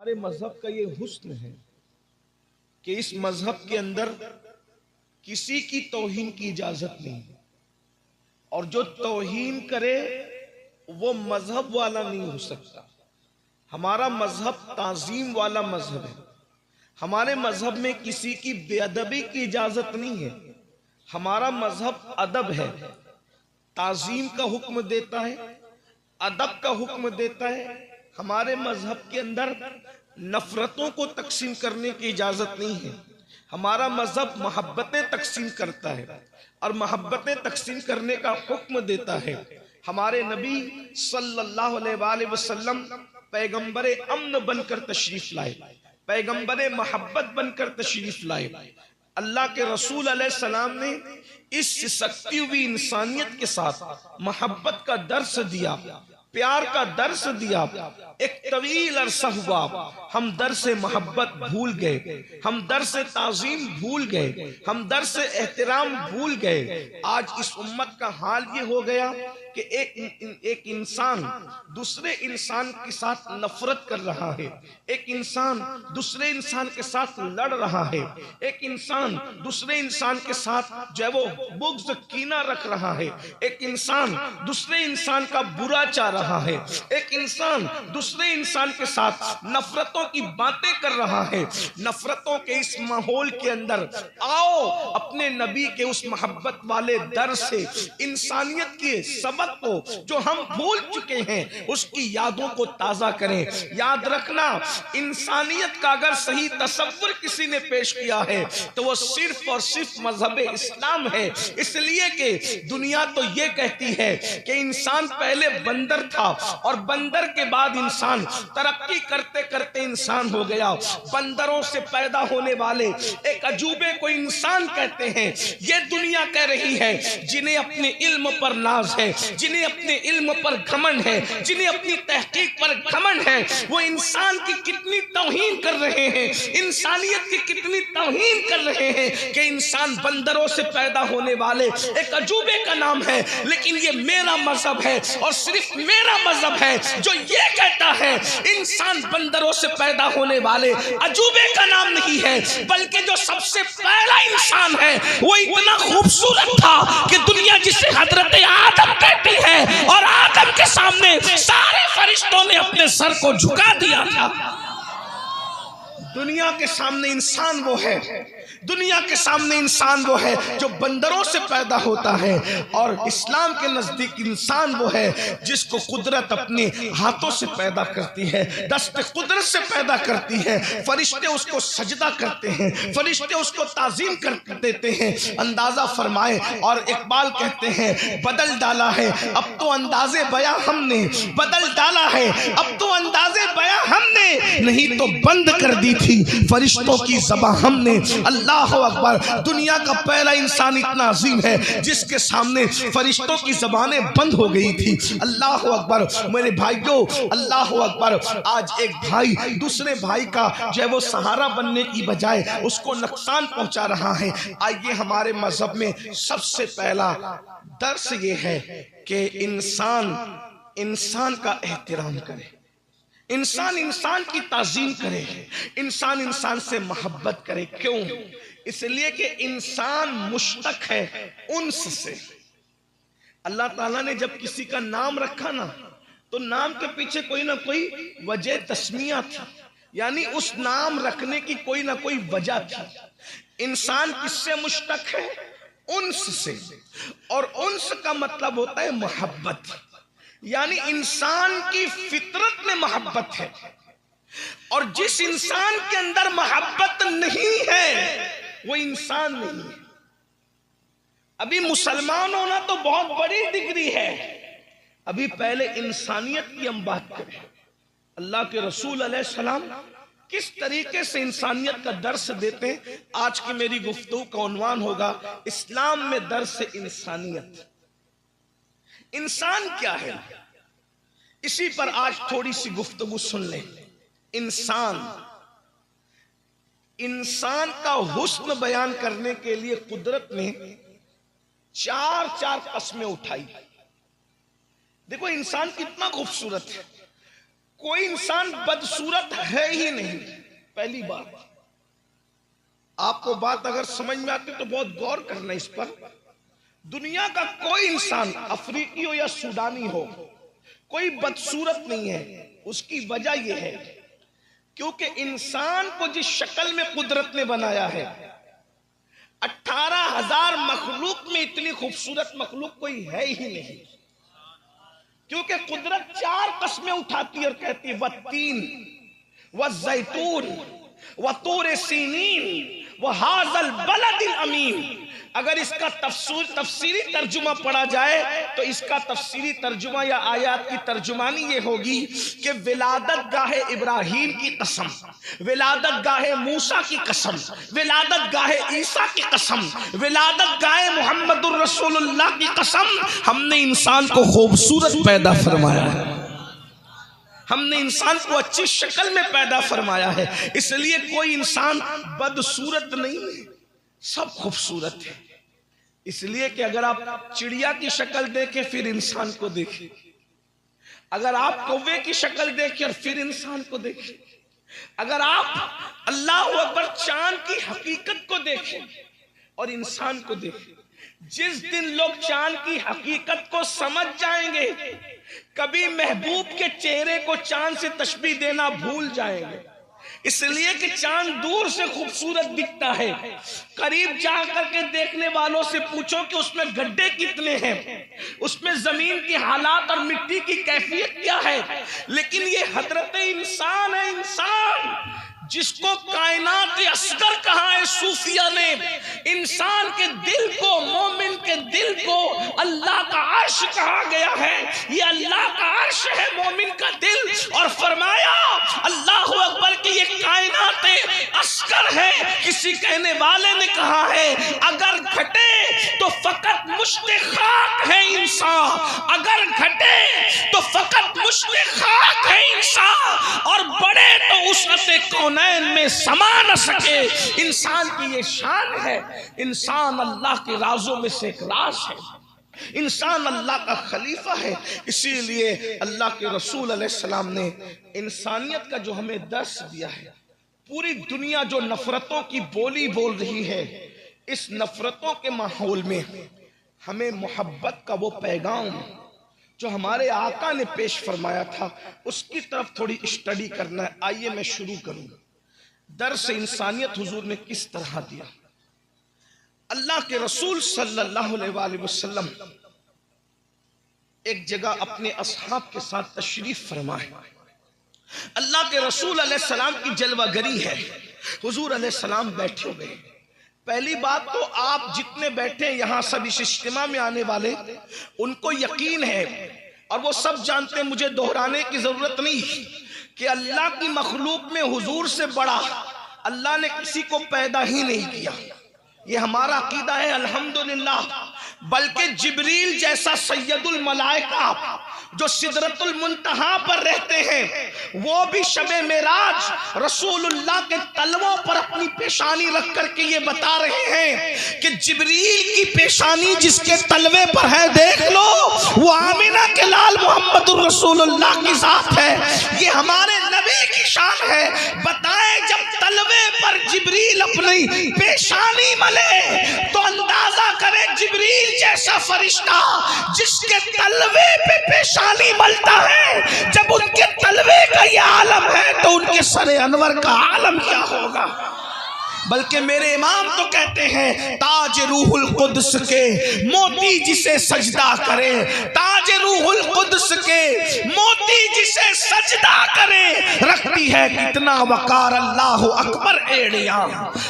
हमारे मजहब का ये हुस्न है कि इस मजहब के अंदर किसी की तौहीन की इजाजत नहीं, और जो तौहीन करे वो मजहब वाला नहीं हो सकता। हमारा मजहब ताजीम वाला मजहब है। हमारे मजहब में किसी की बेअदबी की इजाजत नहीं है। हमारा मजहब अदब है, ताजीम का हुक्म देता है, अदब का हुक्म देता है। हमारे मजहब के अंदर नफरतों को तकसीम करने की इजाजत नहीं है। हमारा मजहब मोहब्बतें तकसीम करता है और मोहब्बतें तकसीम करने का हुक्म देता है। हमारे नबी सल्लल्लाहु अलैहि वसल्लम पैगंबरे अम्न बनकर तशरीफ लाए, पैगंबरे मोहब्बत बनकर तशरीफ लाए। अल्लाह के रसूल अलैहि सलाम ने इस सकती हुई इंसानियत के साथ मोहब्बत का दर्स दिया, प्यार का दर्स दिया। एक तवील अरसा हुआ हम दर्स मोहब्बत भूल गए, हम दर्स ताजीम भूल गए, हम दर्स एहतराम भूल गए। आज इस उम्मत का हाल ये हो गया कि एक इंसान दूसरे इंसान के साथ नफरत कर रहा है, एक इंसान दूसरे इंसान के साथ लड़ रहा है, एक इंसान दूसरे इंसान के साथ जो है वो बुग़्ज़ कीना रख रहा है, एक इंसान दूसरे इंसान का बुरा चाह रहा है, एक इंसान दूसरे इंसान के साथ नफरतों की बातें कर रहा है। नफरतों के इस माहौल के अंदर आओ अपने नबी के उस मोहब्बत वाले दर से इंसानियत के सबक को जो हम भूल चुके हैं उसकी यादों को ताजा करें। याद रखना, इंसानियत का अगर सही तसव्वुर किसी ने पेश किया है तो वो सिर्फ और सिर्फ मजहब इस्लाम है। इसलिए कि दुनिया तो ये कहती है कि इंसान पहले बंदर था और बंदर के बाद इंसान, तरक्की करते करते इंसान हो गया। बंदरों से पैदा होने वाले एक अजूबे को इंसान कहते हैं। ये दुनिया कह रही है जिन्हें अपने इल्म पर नाज है, जिन्हें अपने इल्म पर घमंड है, जिन्हें अपनी तहकीक पर घमंड है, वो इंसान की कितनी तौहीन कर रहे हैं, इंसानियत की कितनी तौहीन कर रहे हैं कि इंसान बंदरों से पैदा होने वाले एक अजूबे का नाम है। लेकिन ये मेरा मजहब है और सिर्फ मेरा मजहब है जो ये कहता है इंसान बंदरों से पैदा होने वाले अजूबे का नाम नहीं है, बल्कि जो सबसे पहला इंसान है वो इतना खूबसूरत था कि दुनिया जिसे हजरत आदम कहती है और आदम के सामने सारे फरिश्तों ने अपने सर को झुका दिया था। दुनिया के सामने इंसान वो है, दुनिया के सामने इंसान वो है जो बंदरों से पैदा होता है, और इस्लाम के नजदीक इंसान वो है जिसको कुदरत अपने हाथों से पैदा करती है, दस्त कुदरत से पैदा करती है। फरिश्ते उसको सजदा करते हैं, फरिश्ते उसको ताजीम कर देते हैं। अंदाजा फरमाए, और इकबाल कहते हैं बदल डाला है अब तो अंदाजे बयां हमने, बदल डाला है अब तो अंदाजे बयां हमने, नहीं तो बंद कर दी थी फरिश्तों की ज़बां हमने। अल्लाह अकबर। दुनिया का पहला इंसान इतना अजीम है जिसके सामने फरिश्तों की ज़बानें बंद हो गई थी। अल्लाह अकबर। मेरे भाइयों, अल्लाह अकबर। आज एक भाई दूसरे भाई का जो है वो सहारा बनने की बजाय उसको नुकसान पहुंचा रहा है। आइए, हमारे मजहब में सबसे पहला दर्स ये है कि इंसान इंसान का एहतराम करे, इंसान इंसान की ताजीम करे, इंसान इंसान से मोहब्बत करे। क्यों? इसलिए कि इंसान मुश्तक है उन्स से। अल्लाह ताला ने जब किसी का नाम रखा ना, तो नाम के पीछे कोई ना कोई वजह तस्मिया थी, यानी उस नाम रखने की कोई ना कोई वजह थी। इंसान किससे मुश्तक है? उन्स से, और उन्स का मतलब होता है मोहब्बत, यानी इंसान की फितरत में मोहब्बत है। और जिस इंसान के अंदर मोहब्बत नहीं है वो इंसान नहीं है। अभी मुसलमान होना तो बहुत बड़ी डिग्री है, अभी पहले इंसानियत की हम बात करें। अल्लाह के रसूल अलैहि सलाम किस तरीके से इंसानियत का दर्स देते हैं। आज की मेरी गुफ्तगू का उन्वान होगा इस्लाम में दर्स इंसानियत। इंसान क्या है, इसी पर आज थोड़ी सी गुफ्तगू सुन लें। इंसान, इंसान का हुस्न बयान करने के लिए कुदरत ने चार कस्में उठाई। देखो इंसान कितना खूबसूरत है। कोई इंसान बदसूरत है ही नहीं। पहली बात, आपको बात अगर समझ में आती तो बहुत गौर करना इस पर। दुनिया का कोई इंसान, अफ्रीकी हो या सूडानी हो, कोई बदसूरत नहीं है। उसकी वजह यह है क्योंकि इंसान को जिस शक्ल में कुदरत ने बनाया है, 18,000 मखलूक में इतनी खूबसूरत मखलूक कोई है ही नहीं। क्योंकि कुदरत 4 कस्में उठाती है और कहती है वत्तीन व जैतून व तूर सीनीन व हाज़ल बलदिल अमीन। अगर इसका तफसीरी तर्जुमा पढ़ा जाए तो इसका तफसीरी तर्जुमा या आयात की तर्जुमानी ये होगी कि विलादत गाहे इब्राहीम की कसम, विलादत गाहे मूसा की कसम, विलादत गाहे ईसा की कसम, विलादत गाहे मुहम्मदुर रसूलुल्लाह की कसम, हमने इंसान को खूबसूरत पैदा फरमाया है, हमने इंसान को अच्छी शक्ल में पैदा फरमाया है। इसलिए कोई इंसान बदसूरत नहीं है, सब खूबसूरत है। इसलिए कि अगर आप चिड़िया की शक्ल देखें फिर इंसान को देखें, अगर आप कौवे की शक्ल देखें और फिर इंसान को देखें, अगर आप अल्लाह अकबर चांद की हकीकत को देखें और इंसान को देखें, जिस दिन लोग चांद की हकीकत को समझ जाएंगे, कभी महबूब के चेहरे को चांद से तशबीह देना भूल जाएंगे। इसलिए कि चांद दूर से खूबसूरत दिखता है, करीब जाकर के देखने वालों से पूछो कि उसमें गड्ढे कितने हैं, उसमें जमीन की हालात और मिट्टी की कैफियत क्या है। लेकिन ये हजरत इंसान है, इंसान जिसको कायनात असगर कहा है सूफिया ने। इंसान के दिल को, मोमिन के दिल को अल्लाह का अर्श कहा गया है। ये अल्लाह का अर्श है मोमिन का दिल। और फरमाया अल्लाह अकबर की ये कायनात असगर है। किसी कहने वाले ने कहा है अगर घटे तो फकत मुश्ते खाक है इंसान, अगर घटे तो फकत मुश्ते खाक है इंसान, और बड़े तो उसने कौन में समा न सके। इंसान की ये शान है। इंसान अल्लाह के राजों में से एक राज है, इंसान अल्लाह का खलीफा है। इसीलिए अल्लाह के रसूल अलैहिस्सलाम ने इंसानियत का जो हमें दर्स दिया है, पूरी दुनिया जो नफरतों की बोली बोल रही है, इस नफरतों के माहौल में हमें मोहब्बत का वो पैगाम जो हमारे आका ने पेश फरमाया था, उसकी तरफ थोड़ी स्टडी करना है। आइए मैं शुरू करूं। दर्स इंसानियत हुजूर ने किस तरह दिया। अल्लाह के रसूल सल्लल्लाहु अलैहि वसल्लम एक जगह अपने असहाब के साथ तशरीफ फरमाए। अल्लाह के रसूल अलैहिस्सलाम की जलवागरी है। हुजूर अलैहिस्सलाम बैठे हुए। पहली बात तो आप जितने बैठे यहाँ सब इस इज्तिमा में आने वाले, उनको यकीन है और वो सब जानते हैं, मुझे दोहराने की जरूरत नहीं कि अल्लाह की मखलूक में हुजूर से बड़ा अल्लाह ने किसी को पैदा ही नहीं किया। ये हमारा अकीदा है अल्हम्दुलिल्लाह। बल्कि जिब्रील जैसा सैयदुल मलाइका जो सिदरतुल मुंतहा पर रहते हैं, वो भी शबे मेराज रसूलुल्लाह के तलवों पर अपनी पेशानी रख करके ये बता रहे हैं कि जिब्रील की पेशानी जिसके तलवे पर है, देख लो वो आमिना के लाल मोहम्मदुर रसूलुल्लाह की जात है। ये हमारे नबी की शान है। बताए जब तलवे पर जिब्रील अपनी पेशानी मले तो अंदाजा करे जिब्रील जैसा फरिश्ता जिसके तलवे पे पेशानी मलता है, जब उनके तलवे का ये आलम है तो उनके सरे अनवर का आलम क्या होगा। बल्कि मेरे इमाम तो कहते हैं ताज रूहुल कुद्स के मोती जिसे सजदा करे, ताज रूहुल कुद्स के मोती जिसे सजदा करे, रखती है कितना वकार अल्लाह अकबर एड़िया,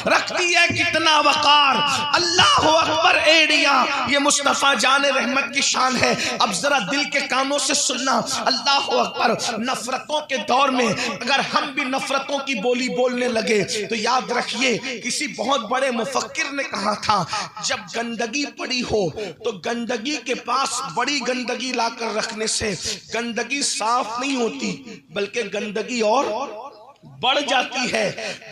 रखती है कितना वकार अल्लाह अकबर एड़िया। ये मुस्तफ़ा जान रहमत की शान है। अब जरा दिल के कानों से सुनना, अल्लाह अकबर। नफरतों के दौर में अगर हम भी नफरतों की बोली बोलने लगे तो याद रखिए किसी बहुत बड़े मुफक्किर ने कहा था, जब गंदगी पड़ी हो तो गंदगी के पास बड़ी गंदगी लाकर रखने से गंदगी साफ नहीं होती, बल्कि गंदगी और बढ़ जाती है।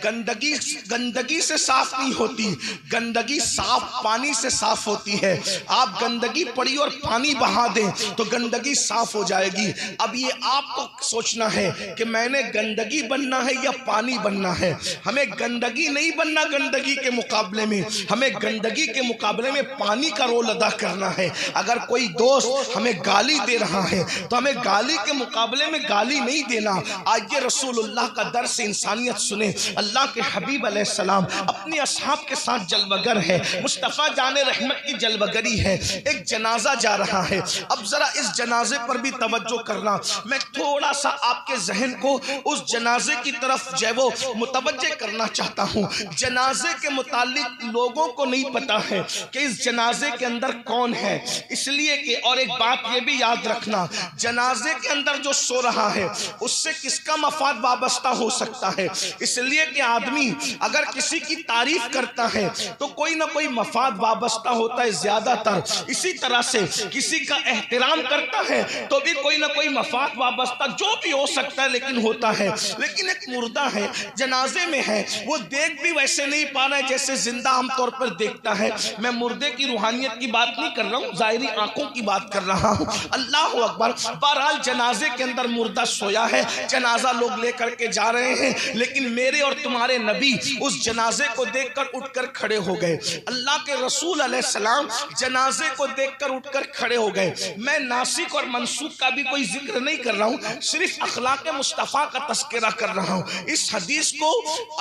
गंदगी गंदगी से साफ नहीं होती, गंदगी साफ पानी से साफ होती है। आप गंदगी पड़ी और पानी बहा दें तो गंदगी साफ हो जाएगी। अब ये आपको सोचना है कि मैंने गंदगी बनना है या पानी बनना है। हमें गंदगी नहीं बनना, गंदगी के मुकाबले में हमें गंदगी के मुकाबले में पानी का रोल अदा करना है। अगर कोई दोस्त हमें गाली दे रहा है तो हमें गाली के मुकाबले में गाली नहीं देना। आज ये रसूलुल्लाह का दर्स इंसानियत सुने। अल्लाह के हबीब अलैहिस्सलाम अपने असहाब के साथ जलवगर है, मुस्तफ़ा जाने रहमत की जलवगरी है। एक जनाजा जा रहा है। अब जरा इस जनाजे पर भी तवज्जो करना। मैं थोड़ा सा आपके जहन को उस जनाजे की तरफ जो है वो मुतवज्जे करना चाहता हूँ। जनाजे के मुतालिक लोगों को नहीं पता है कि इस जनाजे के अंदर कौन है, इसलिए कि और एक बात ये भी याद रखना, जनाजे के अंदर जो सो रहा है उससे किसका मफाद वाबस्ता हो सकता है। इसलिए कि आदमी अगर किसी की तारीफ करता है तो कोई ना कोई मफाद वाबस्ता होता है ज्यादातर। इसी तरह से किसी का एहतराम करता है तो भी कोई ना कोई मफाद वाबस्ता जो भी हो सकता है लेकिन होता है। लेकिन एक मुर्दा है, जनाजे में है, वो देख भी वैसे नहीं पा रहा है जैसे जिंदा आमतौर पर देखता है। मैं मुर्दे की रूहानियत की बात नहीं कर रहा हूँ, जाहिरी आंखों की बात कर रहा हूँ। अल्लाह अकबर। बहरहाल जनाजे के अंदर मुर्दा सोया है, जनाजा लोग लेकर के जा रहे हैं, लेकिन मेरे और तुम्हारे नबी उस जनाजे को देखकर उठकर खड़े हो गए। अल्लाह के रसूल अलैहिस्सलाम जनाजे को देखकर उठकर खड़े हो गए। मैं नासिक और मनसूख का भी कोई जिक्र नहीं कर रहा हूँ, सिर्फ अखलाक मुस्तफ़ा का तस्करा कर रहा हूँ। इस हदीस को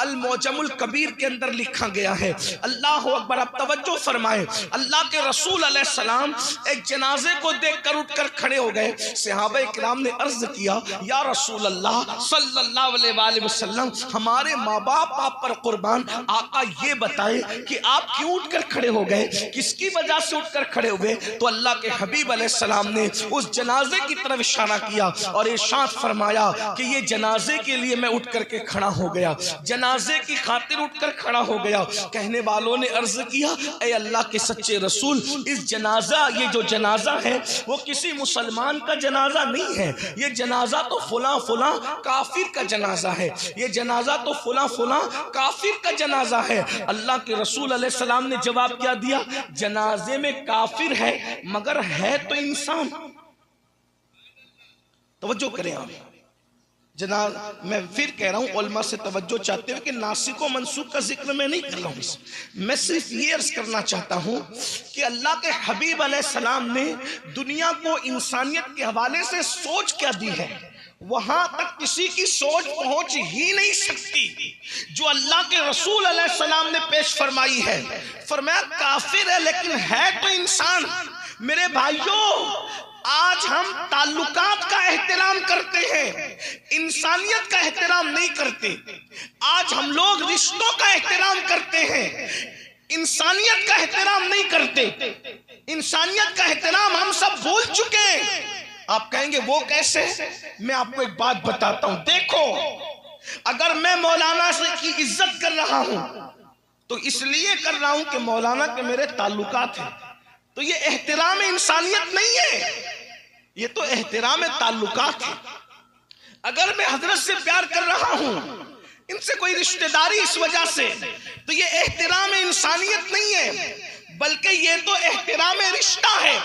अल मुअज्जमुल कबीर के अंदर लिखा गया है। अल्लाह अकबर। अब तवज्जो फरमाए। अल्लाह के रसूल अलैहिस्सलाम एक जनाजे को देखकर उठकर खड़े हो गए। सहाबा किराम ने अर्ज किया, या रसूल अल्लाह सल्लल्लाहु अलैहि वसल्लम, हमारे माँ बाप आप पर कुर्बान, आका ये बताए कि आप क्यों उठकर खड़े हो गए, किसकी वजह से उठकर खड़े हो गए। तो अल्लाह के हबीब अलैहिस्सलाम ने उस जनाजे की तरफ इशारा किया और इरशाद फरमाया कि ये जनाजे के लिए मैं उठ करके खड़ा हो गया, जनाजे की खातिर उठकर खड़ा हो गया। कहने वालों ने अर्ज किया, ए अल्लाह के सच्चे रसूल, इस जनाजा, ये जो जनाजा है वो किसी मुसलमान का जनाजा नहीं है, ये जनाजा तो फुला फुला काफिर का जनाजा है, ये जनाजा तो फुला फुला काफिर का जनाजा है। अल्लाह के रसूल अलैहिस्सलाम ने जवाब क्या दिया, जनाजे में काफिर है मगर है तो इंसान। तवज्जो करें आप जनाब, मैं फिर कह रहा हूँ उलमा से तवज्जो चाहते हुए कि नासिक और मनसूख का जिक्र मैं नहीं कर रहा हूँ, मैं सिर्फ ये अर्ज करना चाहता हूँ कि अल्लाह के हबीब अलैहिस्सलाम ने दुनिया को इंसानियत के हवाले से सोच क्या दी है, वहां तक किसी की सोच पहुंच ही नहीं सकती जो अल्लाह के रसूल अलैहिस्सलाम ने पेश फरमाई है। फरमाया काफिर है लेकिन है तो इंसान। मेरे भाइयों, आज हम ताल्लुकात का एहतराम करते हैं, इंसानियत का एहतराम नहीं करते। आज हम लोग रिश्तों का एहतराम करते हैं, इंसानियत का एहतराम नहीं करते। इंसानियत का एहतराम हम सब भूल चुके हैं। आप कहेंगे वो कैसे? मैं आपको एक बात बताता हूं। देखो, अगर मैं मौलाना से की इज्जत कर रहा हूं तो इसलिए कर रहा हूं कि मौलाना के मेरे ताल्लुकात हैं, तो ये एहतराम इंसानियत नहीं है, ये तो एहतराम ताल्लुकात है। अगर मैं हजरत से प्यार कर रहा हूं, इनसे कोई रिश्तेदारी इस वजह से, तो ये एहतराम इंसानियत नहीं है, बल्कि ये तो एहतराम रिश्ता है।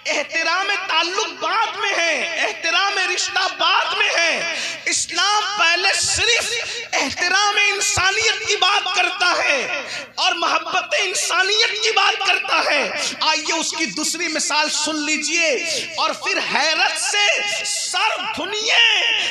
एहतराम ताल्लुक बाद में है, एहतराम रिश्ता बाद में है। इस्लाम पहले सिर्फ एहतराम इंसानियत की बात करता है और मोहब्बत इंसानियत की बात करता है। आइए उसकी दूसरी मिसाल सुन लीजिए और फिर हैरत से सर धुनिए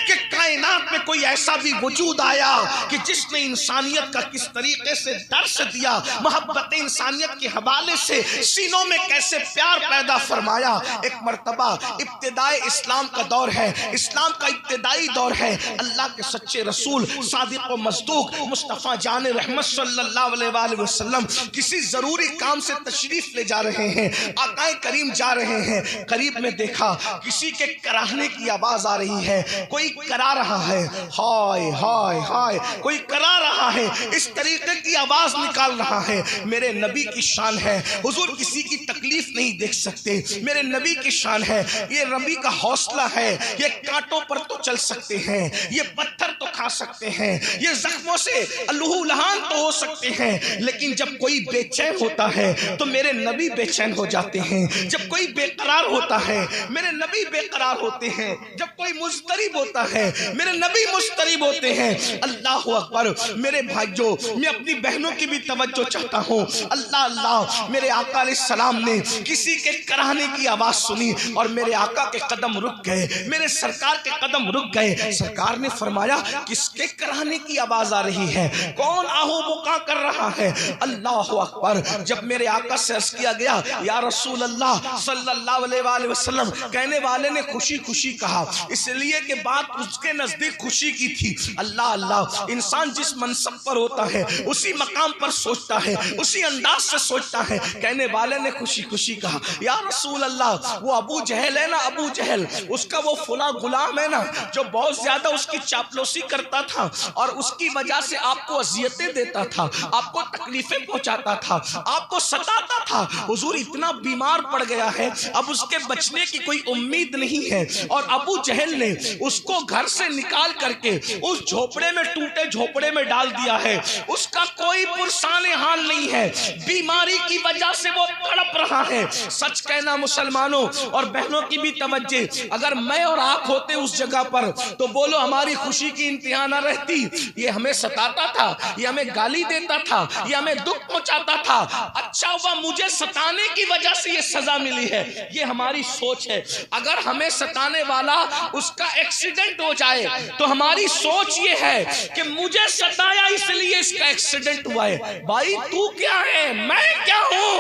कि कायनात में कोई ऐसा भी वजूद आया कि जिसने इंसानियत का किस तरीके से दर्श दिया, मोहब्बत इंसानियत के हवाले से सीनों में कैसे प्यार पैदा फरमाया। एक मर्तबा इब्तिदाई इस्लाम का दौर है, इस्लाम का इब्तिदाई दौर है। अल्लाह के सच्चे रसूल सादिक व मस्दूक मुस्तफा मुस्तफ़ा जान रहमत सल्लल्लाहु अलैहि वसल्लम किसी जरूरी काम से तशरीफ ले जा रहे हैं, आकाए करीम जा रहे हैं, करीब में देखा किसी के कराहने की आवाज आ रही है, कोई करा रहा है, हाय हाय हाय, कोई करा रहा है, इस तरीके की आवाज निकाल रहा है। मेरे नबी की शान है, हुजूर किसी की तकलीफ नहीं देख सकते, मेरे नबी की शान है, ये नबी का हौसला है, ये कांटों पर तो चल सकते हैं, ये पत्थर तो खा सकते हैं, ये जख्मों से लहूलुहान तो हो सकते हैं, लेकिन जब कोई बेचैन होता है तो मेरे नबी बेचैन हो जाते हैं। जब कोई बेकरार होता है मेरे नबी बेकरार होते हैं। जब कोई मुस्तरिब होता है मेरे नबी मुस्तरिब होते हैं। अल्लाह अकबर। मेरे भाइयों, मैं अपनी बहनों की भी तवज्जो चाहता हूँ। अल्लाह अल्लाह, मेरे आका अलैहिस्सलाम ने किसी के कराहने की आवाज सुनी और मेरे आका के कदम रुक गए, मेरे सरकार के कदम रुक गए। सरकार ने फरमाया किसके कराहने की आवाज आ रही है, कौन आहू बुका कर रहा है? अल्लाह अकबर। जब मेरे आका से अर्ज किया गया या रसूल अल्लाह सल्लल्लाहु अलैहि वसल्लम, कहने वाले ने खुशी खुशी कहा, इसलिए कि बात उसके नजदीक खुशी की थी। अल्लाह अल्लाह, इंसान जिस मनसब पर होता है उसी मकाम पर सोचता है, उसी अंदाज से सोचता है। कहने वाले ने खुशी खुशी कहा या रसूल अल्लाह, वो अबू जहल है ना, अबू जहल, उसका वो फुला गुलाम है ना जो बहुत ज्यादा उसकी चापलूसी करता था और उसकी वजह से आपको अजियतें देता था, आपको तकलीफें पहुंचाता था, आपको सताता था। हुजूर इतना बीमार पड़ गया है, अब उसके बचने की कोई उम्मीद नहीं है। और अबू जहल ने उसको घर से निकाल करके उस झोपड़े में, टूटे झोपड़े में डाल दिया है। उसका कोई पुरसाने हाल नहीं है, बीमारी की वजह से वो तड़प रहा है। सच कहना मुसलमानों और बहनों की भी तवज्जो, अगर मैं और आप होते उस जगह पर तो बोलो हमारी खुशी की इंतहा न रहती। ये हमें सताता था, ये हमें गाली देता था, ये हमें दुख पहुंचाता था, अच्छा हुआ मुझे सताने की वजह से ये सजा मिली है। ये हमारी सोच है। अगर हमें सताने वाला उसका एक्सीडेंट हो जाए तो हमारी सोच ये है कि मुझे सताया इसलिए इसका एक्सीडेंट हुआ है। भाई तू क्या है, मैं क्या हूं?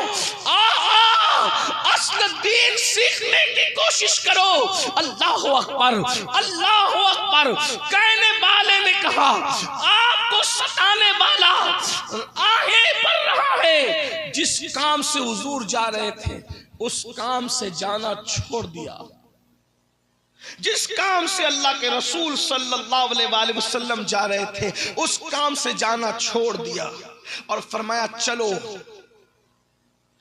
असल दीन सीखने की कोशिश करो। अल्लाह अकबर, अल्लाह अकबर। कहने वाले ने कहा आपको सताने वाला आहें भर रहा है। जिस काम से हुजूर जा रहे थे उस काम से जाना छोड़ दिया। जिस काम से अल्लाह के रसूल सल्लल्लाहु अलैहि वसल्लम जा रहे थे उस काम से जाना छोड़ दिया और फरमाया चलो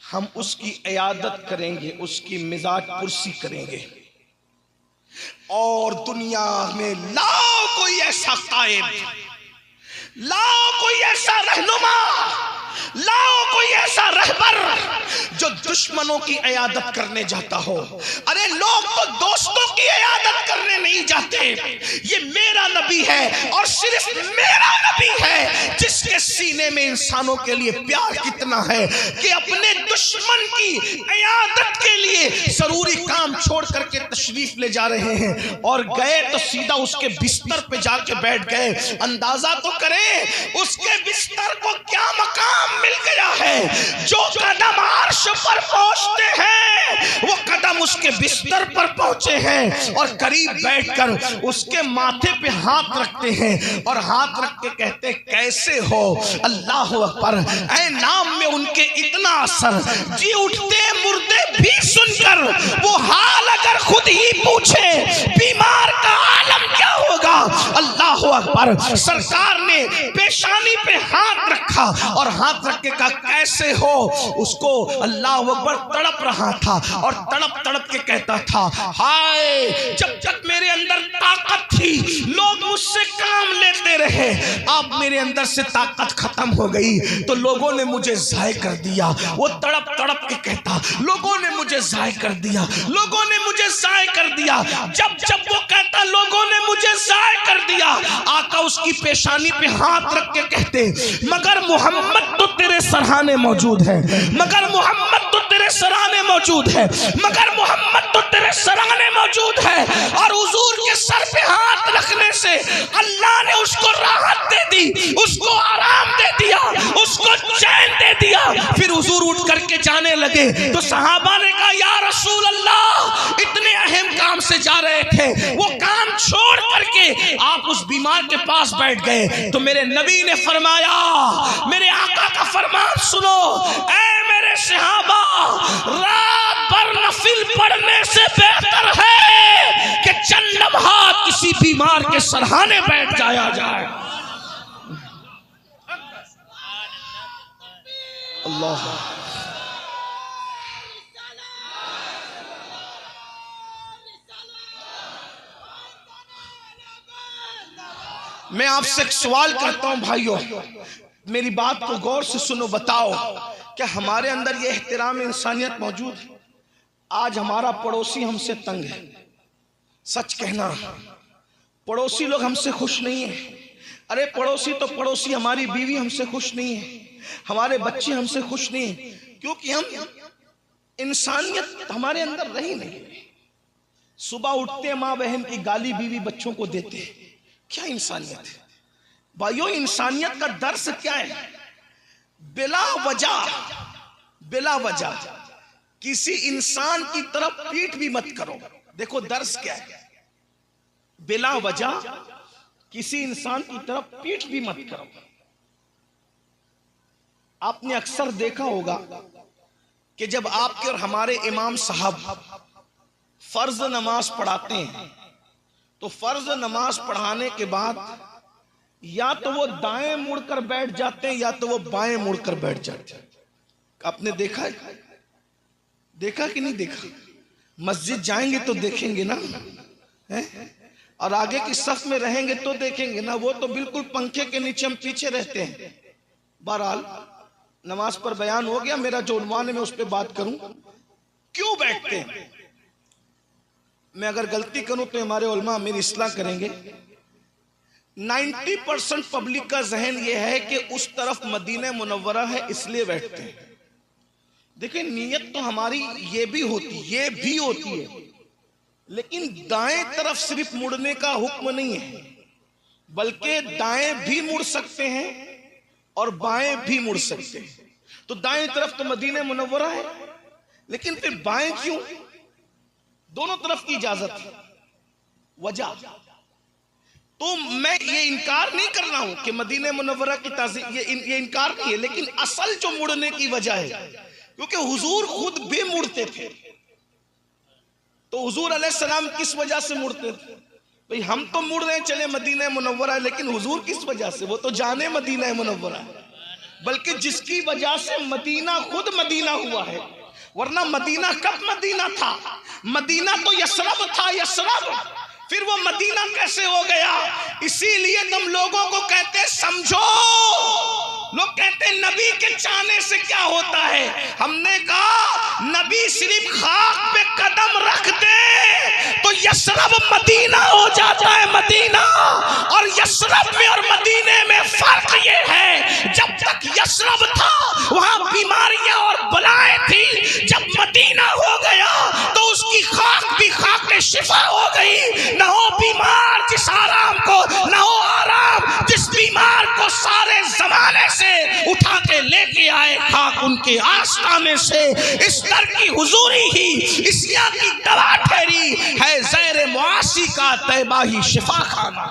हम उसकी इयादत करेंगे, उसकी मिजाज पुरसी करेंगे। और दुनिया में लाओ कोई ऐसा कायद, लाओ कोई ऐसा रहनुमा, लाओ कोई ऐसा रहबर जो दुश्मनों की इयादत करने जाता हो। अरे लोग तो दोस्तों की इयादत करने नहीं जाते। ये मेरा नबी है और सिर्फ मेरा नबी है जिसके सीने में इंसानों के लिए प्यार कितना है कि अपने दुश्मन की इयादत के लिए जरूरी काम छोड़ करके तशरीफ ले जा रहे हैं। और गए तो सीधा उसके बिस्तर पे जाके बैठ गए। अंदाजा तो करें उसके बिस्तर को क्या मकाम मिल गया है। जो कदम अर्श पर पहुंचते हैं वो कदम उसके बिस्तर पर पहुंचे हैं और करीब बैठकर उसके माथे पे हाथ रखते हैं और हाथ रख के कहते कैसे हो। अल्लाह अकबर। ऐ नाम में उनके इतना असर, जी उठते मुर्दे भी सुनकर वो हाल अगर खुद ही पूछे बीमार का आलम क्या होगा। अल्लाह अकबर। सरकार ने पेशानी पे हाथ रखा और हाथ रख के कहा कैसे हो। उसको अल्लाह अकबर तड़प रहा था और तड़प तड़प के कहता था हाय जब तक मेरे अंदर ताकत थी लोग मुझसे काम लेते रहे, अब मेरे अंदर से ताकत खत्म हो गई तो लोगों ने मुझे ज़ाय कर दिया। वो तड़प तड़प के कहता लोगों ने मुझे ज़ाय कर दिया, लोगों ने मुझे ज़ाय कर दिया। जब जब वो कहता लोगों ने मुझे ज़ाय कर दिया, आका उसकी पेशानी पे हाथ रख के कहते मगर मोहम्मद तो तेरे सराहने मौजूद है, मगर मोहम्मद तो तेरे सराहने मौजूद है, मगर मोहम्मद तो तेरे सराहने मौजूद है। और हुजूर के सर पे हाथ रखने से अल्लाह ने उसको राहत दे दी, उसको आराम दे दिया। उसको चैन दे दिया। फिर हुजूर उठ करके जाने लगे तो सहाबा ने कहा या रसूल अल्लाह, इतने अहम काम से जा रहे थे, वो काम छोड़ करके आप उस बीमार के पास बैठ गए। तो मेरे नबी ने फरमाया, मेरे आका का फरमान सुनो, ऐ मेरे सहाबा, रात भर नफिल पढ़ने से बेहतर है कि चंद लम्हात किसी बीमार के सरहाने बैठ जाया जाए। अल्लाह। मैं आपसे एक सवाल करता हूं भाइयों, मेरी बात को गौर से सुनो, बताओ क्या हमारे अंदर यह एहतराम इंसानियत मौजूद है? आज हमारा पड़ोसी हमसे तंग है, सच कहना, पड़ोसी लोग हमसे खुश नहीं है। अरे पड़ोसी तो पड़ोसी, हमारी बीवी हमसे खुश नहीं है, हमारे बच्चे हमसे खुश नहीं है, क्योंकि हम इंसानियत हमारे अंदर रही नहीं। सुबह उठते माँ बहन की गाली बीवी बच्चों को देते, क्या इंसानियत है भाइयों? इंसानियत का दर्स क्या है? बिला वजह किसी इंसान की तरफ पीठ भी मत करो। देखो दर्स क्या है, बिला वजह किसी इंसान की तरफ पीठ भी मत करो। आपने अक्सर देखा होगा कि जब आपके और हमारे इमाम साहब फर्ज नमाज पढ़ाते हैं तो फर्ज नमाज पढ़ाने के बाद या तो वो दाएं मुड़कर बैठ जाते हैं या तो वो बाएं मुड़कर बैठ जाते हैं। आपने देखा है? देखा कि नहीं देखा? मस्जिद जाएंगे तो देखेंगे ना, है? और आगे की सफ में रहेंगे तो देखेंगे ना। वो तो बिल्कुल पंखे के नीचे हम पीछे रहते हैं। बहरहाल नमाज पर बयान हो गया, मेरा जो उन्वान है मैं उस पर बात करूं, क्यों बैठते हैं। मैं अगर गलती करूं तो हमारे उलमा मेरी इस्लाह करेंगे। 90% पब्लिक का जहन यह है कि उस तरफ मदीना मुनव्वरा है इसलिए बैठते हैं। देखिए नीयत तो हमारी ये भी होती है, लेकिन दाएं तरफ सिर्फ मुड़ने का हुक्म नहीं है, बल्कि दाएं भी मुड़ सकते हैं और बाएं भी मुड़ सकते हैं। तो दाएं तरफ तो मदीना मुनव्वरा है, लेकिन फिर बाएं क्यों? दोनों तरफ की इजाजत है। वजह तो मैं ये इनकार नहीं कर रहा हूं कि मदीना मुनव्वरा की ताज़ीम, ये इनकार नहीं है, लेकिन असल जो मुड़ने की वजह है, क्योंकि हुजूर खुद भी मुड़ते थे। तो हुजूर अलैहिस्सलाम किस वजह से मुड़ते थे? भाई हम तो मुड़ रहे चले मदीना मुनव्वरा, लेकिन हुजूर किस वजह से? वो तो जाने मदीना मुनव्वरा, बल्कि जिसकी वजह से मदीना खुद मदीना हुआ है। वरना मदीना कब मदीना था? मदीना तो यसरब था, यसरब। फिर वो मदीना कैसे हो गया? इसीलिए तुम लोगों को कहते समझो। लोग कहते नबी के चाहने से क्या होता है। हमने कहा नबी सिर्फ खाक पे कदम रख दे तो यसरब मदीना हो जाता है, मदीना। और यसरब में और मदीने में फर्क ये है, जब तक यसरब था वहां बीमारियां और बलाएं थी, जब मदीना हो गया तो उसकी खाक भी खाक शिफा हो गई। न हो बीमार जिस आराम को, न हो आराम जिस बीमार को सारे जमाने से उठा के लेके आए खाक उनके आस्ताने से। इस दर की हुजूरी ही इस्या की दवा ठहरी है, ज़ैर मुआसी का तैबा ही शिफा खाना।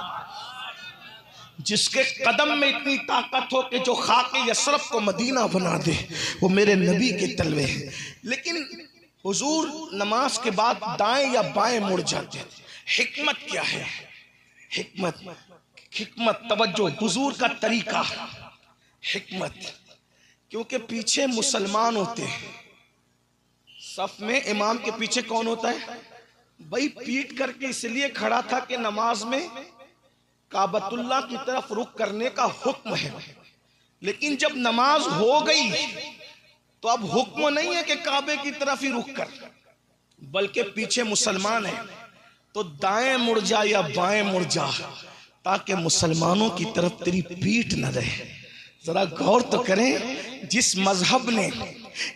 जिसके कदम में इतनी ताकत हो कि जो खाके यसरफ को मदीना बना दे, वो मेरे नबी के तलवे हैं। लेकिन हुजूर नमाज के बाद दाएं या बाएं मुड़ जाते थे। हिकमत क्या है? हिकमत तवज्जो, हुजूर का तरीका, हिकमत। क्योंकि पीछे मुसलमान होते हैं, सफ में इमाम के पीछे कौन होता है? भाई पीट करके इसलिए खड़ा था कि नमाज में काबतुल्लाह की तरफ रुख करने का हुक्म है। लेकिन जब नमाज हो गई तो अब हुक्म नहीं है कि काबे की तरफ ही रुख कर, बल्कि पीछे मुसलमान है तो दाएं मुड़ जा या बाएं मुड़ जा, ताकि मुसलमानों की तरफ तेरी पीठ न रहे। जरा गौर तो करें, जिस मजहब ने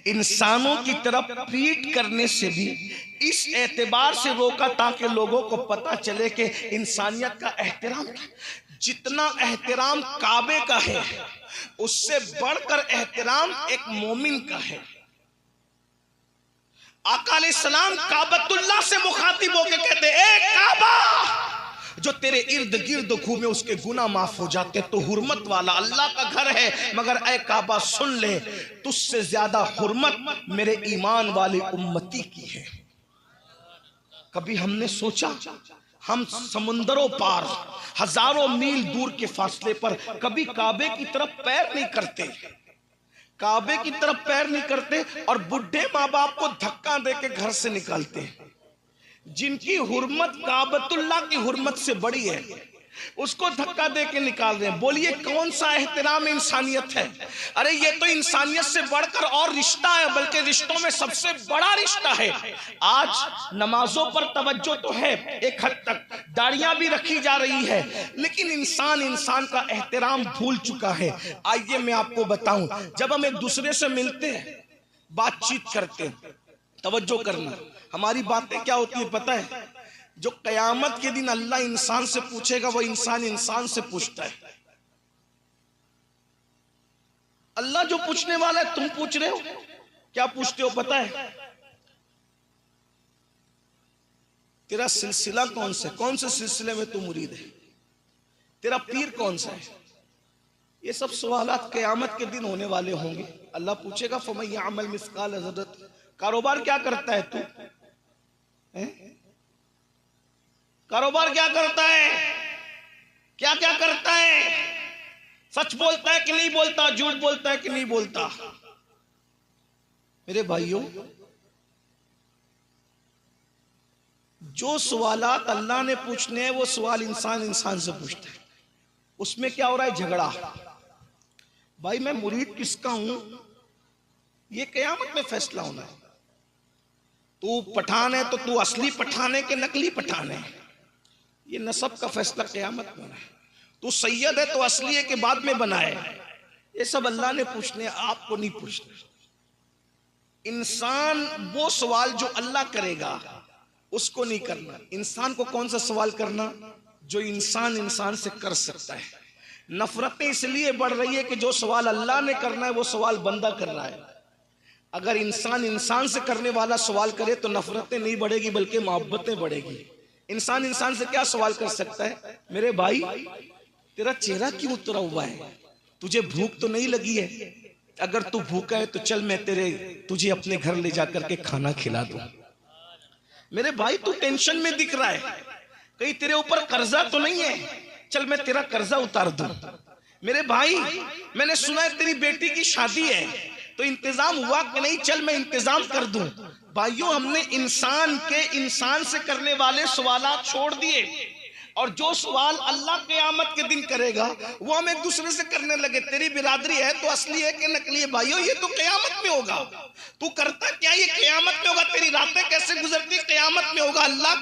इंसानों की तरफ पीठ करने से भी इस एतबार से रोका ताकि लोगों को पता चले कि इंसानियत का एहतराम था। जितना एहतराम काबे का है उससे बढ़कर एहतराम एक मोमिन का है। आका अलैहिस्सलाम काबतुल्लाह से मुखातिब होकर कहते, ए काबा, जो तेरे इर्द गिर्द घूमे उसके गुनाह माफ हो जाते। तो हुर्मत वाला अल्लाह का घर है, मगर ए काबा सुन ले, तुझसे ज्यादा हुर्मत मेरे ईमान वाली उम्मती की है। कभी हमने सोचा हम समुंदरों पार हजारों मील दूर के फासले पर कभी काबे की तरफ पैर नहीं करते, काबे की तरफ पैर नहीं करते, और बुढ़े माँ बाप को धक्का देके घर से निकालते हैं। जिनकी हुर्मत काबतुल्लाह की हुर्मत से बड़ी है उसको धक्का देके निकाल रहे हैं। बोलिए कौन सा एहतराम इंसानियत है? अरे ये तो इंसानियत से बढ़कर और रिश्ता है, बल्कि रिश्तों में सबसे बड़ा रिश्ता है। आज नमाजों पर तवज्जो तो है, एक हद तक दाढ़ियां भी रखी जा रही है, लेकिन इंसान का एहतराम भूल चुका है। आइए मैं आपको बताऊं, जब हम एक दूसरे से मिलते हैं, बातचीत करते हैं, तवज्जो करना, हमारी बातें क्या होती है पता है? जो कयामत के दिन अल्लाह इंसान से पूछेगा वो इंसान से पूछता है। अल्लाह जो पूछने वाला है तुम पूछ रहे हो, क्या पूछते हो पता है? तेरा सिलसिला कौन सा, कौन से सिलसिले में तू मुरीद है, तेरा पीर कौन सा है? ये सब सवालात कयामत के दिन होने वाले होंगे। अल्लाह पूछेगा फमन यअमल मिस्काल ज़र्रत, कारोबार क्या करता है तू? कारोबार क्या करता है, क्या क्या करता है, सच बोलता है कि नहीं बोलता, झूठ बोलता है कि नहीं बोलता? मेरे भाइयों, जो सवालात अल्लाह ने पूछने हैं वो सवाल इंसान से पूछता है। उसमें क्या हो रहा है? झगड़ा। भाई मैं मुरीद किसका हूं ये कयामत में फैसला होना है। तू पठान है तो तू असली पठान है कि नकली पठान है, ये नसब का फैसला कयामत में है। तू सैयद है तो असली है कि बाद में बना है, ये सब अल्लाह ने पूछने, आपको नहीं पूछना। इंसान वो सवाल जो अल्लाह करेगा उसको नहीं करना। इंसान को कौन सा सवाल करना? जो इंसान से कर सकता है। नफरतें इसलिए बढ़ रही है कि जो सवाल अल्लाह ने करना है वो सवाल बंदा कर रहा है। अगर इंसान से करने वाला सवाल करे तो नफरतें नहीं बढ़ेगी बल्कि मोहब्बतें बढ़ेगी। इंसान से क्या सवाल कर सकता है? मेरे भाई तेरा चेहरा क्यों उतरा हुआ है, तुझे भूख तो नहीं लगी है? अगर तू भूखा है तो चल मैं तुझे अपने घर ले जाकर के खाना खिला दूं। मेरे भाई तू टेंशन में दिख रहा है, कहीं तेरे ऊपर कर्जा तो नहीं है? चल मैं तेरा कर्जा उतार दूं। मेरे भाई मैंने सुना है तेरी बेटी की शादी है, तो इंतजाम हुआ कि नहीं? चल मैं इंतजाम कर दूं। भाइयों हमने इंसान से करने वाले सवालात छोड़ दिए, और जो सवाल अल्लाह क़यामत के दिन करेगा वो हम एक दूसरे से करने लगे। तेरी बिरादरी है तो असली है कि नकली है? भाइयों ये तो क़यामत में होगा। तू करता क्या ये क़यामत में होगा। तेरी रातें कैसे गुजरती क़यामत में होगा। अल्लाह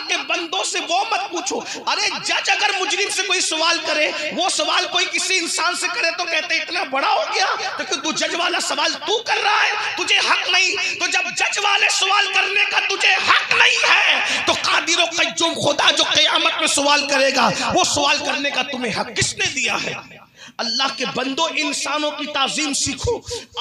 के बंदों से वो मत पूछो। अरे जज अगर मुजरिम से कोई सवाल करे, वो सवाल कोई किसी इंसान से करे तो कहते इतना बड़ा हो गया, तो तू जज वाला सवाल तू कर रहा है, तुझे हक नहीं। तो जब जज वाले सवाल करने का तुझे हक नहीं है तो कादिर व क़य्यूम खुदा जो क़यामत में सवाल करेगा वो सवाल करने का तुम्हें हक किसने दिया है? अल्लाह के बंदो इंसानों की ताजीम सीखो।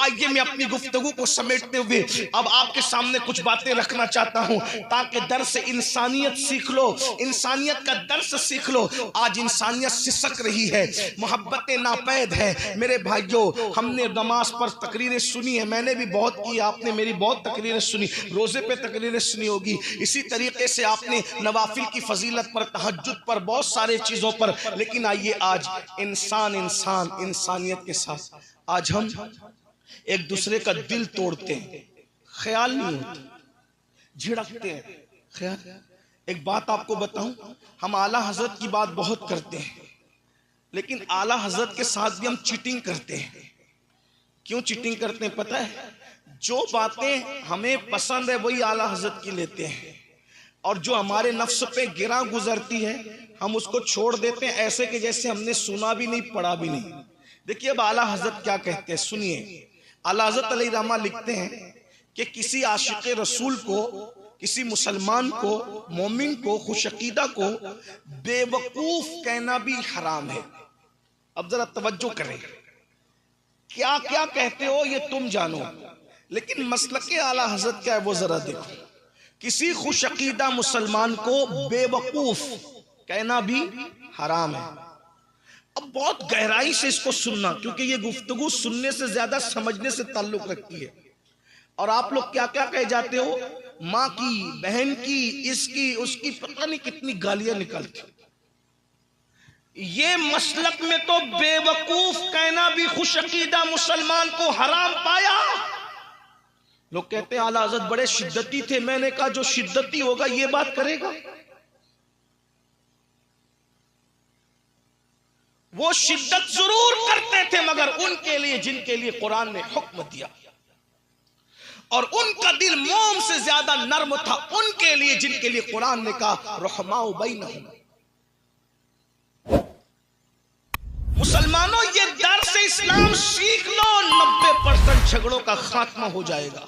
आइए मैं अपनी गुफ्तगू को समेटते हुए अब आपके सामने कुछ बातें रखना चाहता हूं ताकि दर्स इंसानियत सीख लो, इंसानियत का दर्स सीख लो। आज इंसानियत सिसक रही है, मोहब्बतें नापैद है। मेरे भाइयों हमने नमाज पर तकरीरें सुनी है, मैंने भी बहुत की, आपने मेरी बहुत तकरीरें सुनी, रोजे पे तकरीरें सुनी होगी। इसी तरीके से आपने नवाफिल की फजीलत पर, तहज्जुद पर, बहुत सारे चीजों पर। लेकिन आइए आज इंसानियत के साथ आज हम एक दूसरे का दिल तोड़ते हैं, ख्याल नहीं होता, झिड़कते हैं ख्याल। एक बात आपको बताऊं, हम आला हजरत की बात बहुत करते हैं, लेकिन आला हजरत के साथ भी हम चीटिंग करते हैं। क्यों चीटिंग करते हैं पता है? जो बातें हमें पसंद है वही आला हजरत की लेते हैं, और जो हमारे नफ्स पे गिरा गुजरती है हम उसको छोड़ देते हैं, ऐसे कि जैसे हमने सुना भी नहीं पढ़ा भी नहीं। देखिए अब आला हजरत क्या कहते हैं, सुनिए। आला हजरत अलैहि रहमा लिखते हैं कि किसी आशिक रसूल को किसी मुसलमान को, मोमिन को, खुशअकीदा को बेवकूफ कहना भी हराम है। अब जरा तवज्जो करें, क्या क्या कहते हो ये तुम जानो, लेकिन मसलके आला हजरत क्या है वो जरा देखो। किसी खुशअकीदा मुसलमान को बेवकूफ कहना भी हराम है। अब बहुत गहराई से इसको सुनना, क्योंकि ये गुफ्तगू सुनने से ज्यादा समझने से ताल्लुक रखती है। और आप लोग क्या क्या कह जाते हो, माँ की, बहन की, इसकी उसकी, पता नहीं कितनी गालियां निकलती। ये मसलक में तो बेवकूफ कहना भी खुशअकीदा मुसलमान को हराम पाया। लोग कहते हैं आला हज़रत बड़े शिद्दती थे। मैंने कहा जो शिद्दती होगा ये बात करेगा? वो शिद्दत जरूर करते थे, मगर उनके लिए जिनके लिए कुरान ने हुक्म दिया, और उनका दिल मोम से ज्यादा नर्म था उनके लिए जिनके लिए कुरान ने कहा रहमाउ बैनहुम। मुसलमानों, ये दर से इस्लाम सीख लो, 90% झगड़ों का खात्मा हो जाएगा।